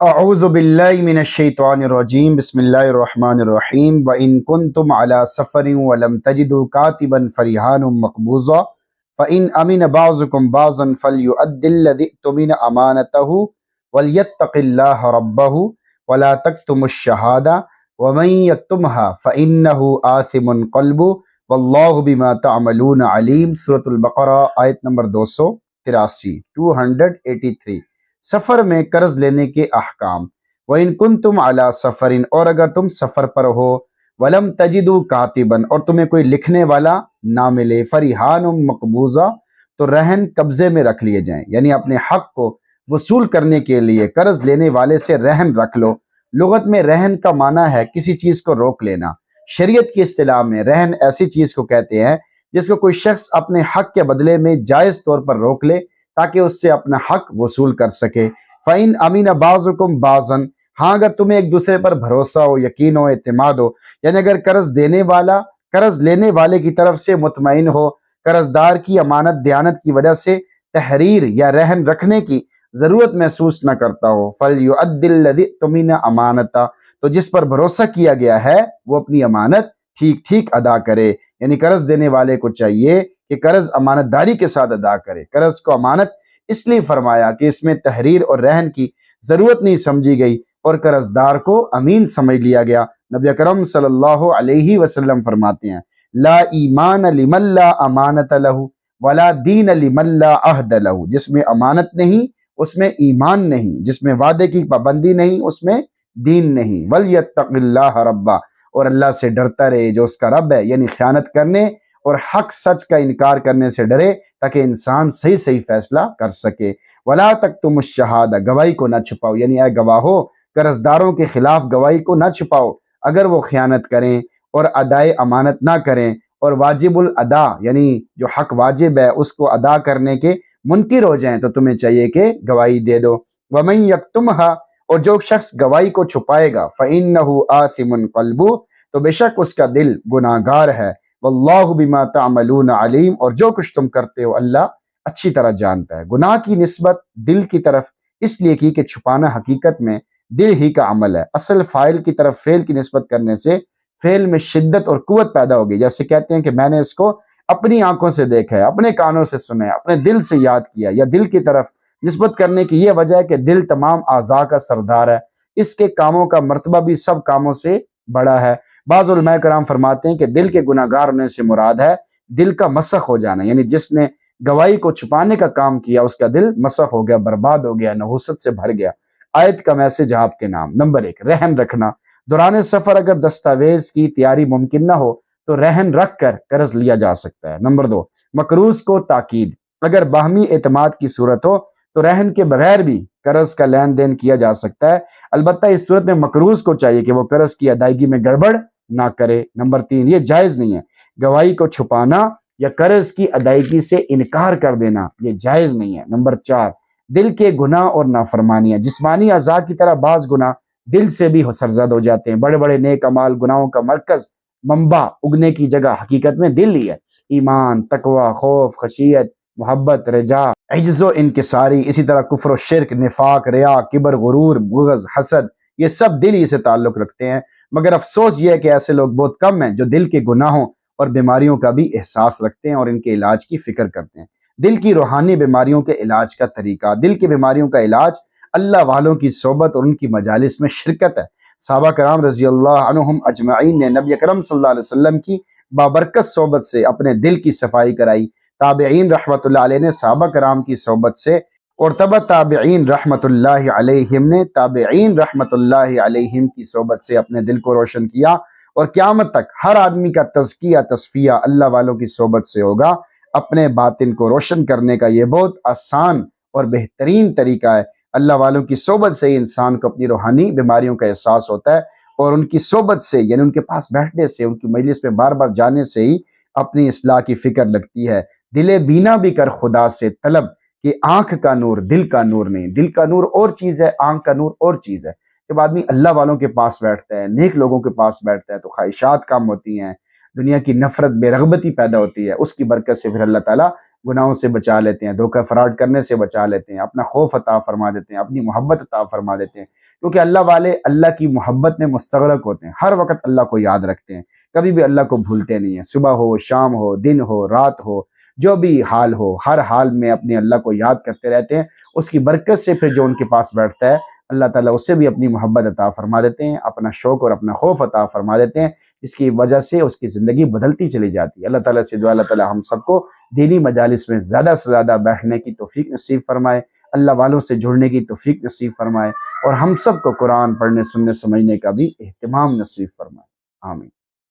اعوذ باللہ من الشیطان الرجیم بسم اللہ الرحمن الرحیم وَإِن كُنتُمْ عَلَى سَفَرٍ وَلَمْ تَجِدُوا كَاتِبًا فَرِهَانٌ مَقْبُوضًا فَإِنْ أَمِنَ بَعْضُكُمْ بَعْضًا فَلْيُؤَدِّ الَّذِي اؤْتُمِنَ أَمَانَتَهُ وَلْيَتَّقِ اللَّهَ رَبَّهُ وَلَا تَكْتُمُوا الشَّهَادَةَ وَمَن يَكْتُمْهَا فَإِنَّهُ آثِمٌ قَلْبُهُ وَاللَّهُ بِمَا تَعْمَلُونَ عَلِيمٌ۔ سورۃ البقرہ آیت نمبر 283 283۔ سفر میں قرض لینے کے احکام۔ وَإِن كُنتُمْ عَلَى سَفَرٍ، اور اگر تم سفر پر ہو، وَلَمْ تَجِدُوا كَاتِبًا، اور تمہیں کوئی لکھنے والا نہ ملے، فَرِحَانٌ مَقْبُوضًا، تو رہن قبضے میں رکھ لیے جائیں، یعنی اپنے حق کو وصول کرنے کے لیے قرض لینے والے سے رہن رکھ لو۔ لغت میں رہن کا معنی ہے کسی چیز کو روک لینا۔ شریعت کی اصطلاح میں رہن ایسی چیز کو کہتے ہیں جس کو کوئی شخص اپنے حق کے بدلے میں جائز طور پر روک لے تاکہ اس سے اپنا حق وصول کر سکے۔ فَإِنْ أَمِنَ بَعْضُكُمْ بَعْضًا، ہاں اگر تمہیں ایک دوسرے پر بھروسہ ہو، یقین ہو، اعتماد ہو، یعنی اگر قرض دینے والا قرض لینے والے کی طرف سے مطمئن ہو، قرض دار کی امانت دیانت کی وجہ سے تحریر یا رہن رکھنے کی ضرورت محسوس نہ کرتا ہو، فَلْيُؤَدِّ الَّذِي اؤْتُمِنَ أَمَانَتَهُ، تو جس پر بھروسہ کیا گیا ہے وہ اپنی امانت ٹھیک ٹھیک ادا کرے، یعنی قرض دینے والے کو چاہیے کہ قرض امانت داری کے ساتھ ادا کرے۔ قرض کو امانت اس لیے فرمایا کہ اس میں تحریر اور رہن کی ضرورت نہیں سمجھی گئی اور قرض دار کو امین سمجھ لیا گیا۔ نبی اکرم صلی اللہ علیہ وسلم فرماتے ہیں، لا ایمان لمن لا امانت لہ ولا دین لمن لا عہد لہ، جس میں امانت نہیں اس میں ایمان نہیں، جس میں وعدے کی پابندی نہیں اس میں دین نہیں۔ ولیتق اللہ ربہ، اور اللہ سے ڈرتا رہے جو اس کا رب ہے، یعنی خیانت کرنے اور حق سچ کا انکار کرنے سے ڈرے تاکہ انسان صحیح صحیح فیصلہ کر سکے۔ ولا تکتموا الشہادہ، گواہی کو نہ چھپاؤ، یعنی اے گواہو قرض داروں کے خلاف گواہی کو نہ چھپاؤ اگر وہ خیانت کریں اور ادائے امانت نہ کریں اور واجب الادا، یعنی جو حق واجب ہے اس کو ادا کرنے کے منکر ہو جائیں تو تمہیں چاہیے کہ گواہی دے دو۔ ومن یکتمھا، اور جو شخص گواہی کو چھپائے گا، فإنہ آثم قلبہ، تو بے شک اس کا دل گناہ گار ہے۔ واللہ بما تعملون علیم، اور جو کچھ تم کرتے ہو اللہ اچھی طرح جانتا ہے۔ گناہ کی نسبت دل کی طرف اس لیے کی کہ چھپانا حقیقت میں دل ہی کا عمل ہے۔ اصل فاعل کی طرف فعل کی نسبت کرنے سے فعل میں شدت اور قوت پیدا ہوگی، جیسے کہتے ہیں کہ میں نے اس کو اپنی آنکھوں سے دیکھا ہے، اپنے کانوں سے سنا ہے، اپنے دل سے یاد کیا، یا دل کی طرف نسبت کرنے کی یہ وجہ ہے کہ دل تمام اعضاء کا سردار ہے، اس کے کاموں کا مرتبہ بھی سب کاموں سے بڑا ہے۔ بعض علماء کرام فرماتے ہیں کہ دل کے گناہ گار ہونے سے مراد ہے دل کا مسخ ہو جانا، یعنی جس نے گواہی کو چھپانے کا کام کیا اس کا دل مسخ ہو گیا، برباد ہو گیا، نحوست سے بھر گیا۔ آیت کا میسج آپ کے نام۔ نمبر 1، رہن رکھنا۔ دوران سفر اگر دستاویز کی تیاری ممکن نہ ہو تو رہن رکھ کر قرض لیا جا سکتا ہے۔ نمبر 2، مقروض کو تاکید۔ اگر باہمی اعتماد کی صورت ہو تو رہن کے بغیر بھی قرض کا لین دین کیا جا سکتا ہے، البتہ اس صورت میں مقروض کو چاہیے کہ وہ قرض کی ادائیگی میں گڑبڑ نہ کرے۔ نمبر 3، یہ جائز نہیں ہے، گواہی کو چھپانا یا قرض کی ادائیگی سے انکار کر دینا یہ جائز نہیں ہے۔ نمبر 4، دل کے گناہ اور نافرمانیاں۔ جسمانی اعضاء کی طرح بعض گناہ دل سے بھی سرزد ہو جاتے ہیں۔ بڑے بڑے نیک اعمال گناہوں کا مرکز، منبع، اگنے کی جگہ حقیقت میں دل ہی ہے۔ ایمان، تقوی، خوف، خشیت، محبت، رجا، عجز و انکساری، اسی طرح کفر و شرک، نفاق، ریا، کبر، غرور، بغض، حسد، یہ سب دل ہی سے تعلق رکھتے ہیں۔ مگر افسوس یہ ہے کہ ایسے لوگ بہت کم ہیں جو دل کے گناہوں اور بیماریوں کا بھی احساس رکھتے ہیں اور ان کے علاج کی فکر کرتے ہیں۔ دل کی روحانی بیماریوں کے علاج کا طریقہ۔ دل کی بیماریوں کا علاج اللہ والوں کی صحبت اور ان کی مجالس میں شرکت ہے۔ صحابہ کرام رضی اللہ عنہم اجمعین نے نبی اکرم صلی اللہ علیہ وسلم کی بابرکت صحبت سے اپنے دل کی صفائی کرائی۔ تابعین رحمۃ اللہ علیہ نے صحابہ کرام کی صحبت سے، اور تبع تابعین رحمۃ اللہ علیہم نے تابعین رحمۃ اللہ علیہم کی صحبت سے اپنے دل کو روشن کیا، اور قیامت تک ہر آدمی کا تزکیہ تصفیہ اللہ والوں کی صحبت سے ہوگا۔ اپنے باطن کو روشن کرنے کا یہ بہت آسان اور بہترین طریقہ ہے۔ اللہ والوں کی صحبت سے ہی انسان کو اپنی روحانی بیماریوں کا احساس ہوتا ہے، اور ان کی صحبت سے، یعنی ان کے پاس بیٹھنے سے، ان کی مجلس میں بار بار جانے سے ہی اپنی اصلاح کی فکر لگتی ہے۔ دل بینا بھی کر خدا سے طلب، کہ آنکھ کا نور دل کا نور نہیں، دل کا نور اور چیز ہے، آنکھ کا نور اور چیز ہے۔ جب آدمی اللہ والوں کے پاس بیٹھتا ہے، نیک لوگوں کے پاس بیٹھتا ہے تو خواہشات کم ہوتی ہیں، دنیا کی نفرت بے رغبتی پیدا ہوتی ہے، اس کی برکت سے پھر اللہ تعالیٰ گناہوں سے بچا لیتے ہیں، دھوکہ فراڈ کرنے سے بچا لیتے ہیں، اپنا خوف عطا فرما دیتے ہیں، اپنی محبت عطا فرما دیتے ہیں، کیونکہ اللہ والے اللہ کی محبت میں مستغرق ہوتے ہیں، ہر وقت اللہ کو یاد رکھتے ہیں، کبھی بھی اللہ کو بھولتے نہیں ہیں، صبح ہو، شام ہو، دن ہو، رات ہو، جو بھی حال ہو، ہر حال میں اپنے اللہ کو یاد کرتے رہتے ہیں۔ اس کی برکت سے پھر جو ان کے پاس بیٹھتا ہے، اللہ تعالیٰ اس سے بھی اپنی محبت عطا فرما دیتے ہیں، اپنا شوق اور اپنا خوف عطا فرما دیتے ہیں، جس کی وجہ سے اس کی زندگی بدلتی چلی جاتی ہے۔ اللہ تعالیٰ سے دعا، اللہ تعالیٰ ہم سب کو دینی مجالس میں زیادہ سے زیادہ بیٹھنے کی توفیق نصیب فرمائے، اللہ والوں سے جڑنے کی توفیق نصیب فرمائے، اور ہم سب کو قرآن پڑھنے، سننے، سمجھنے کا بھی اہتمام نصیب فرمائے۔ آمین۔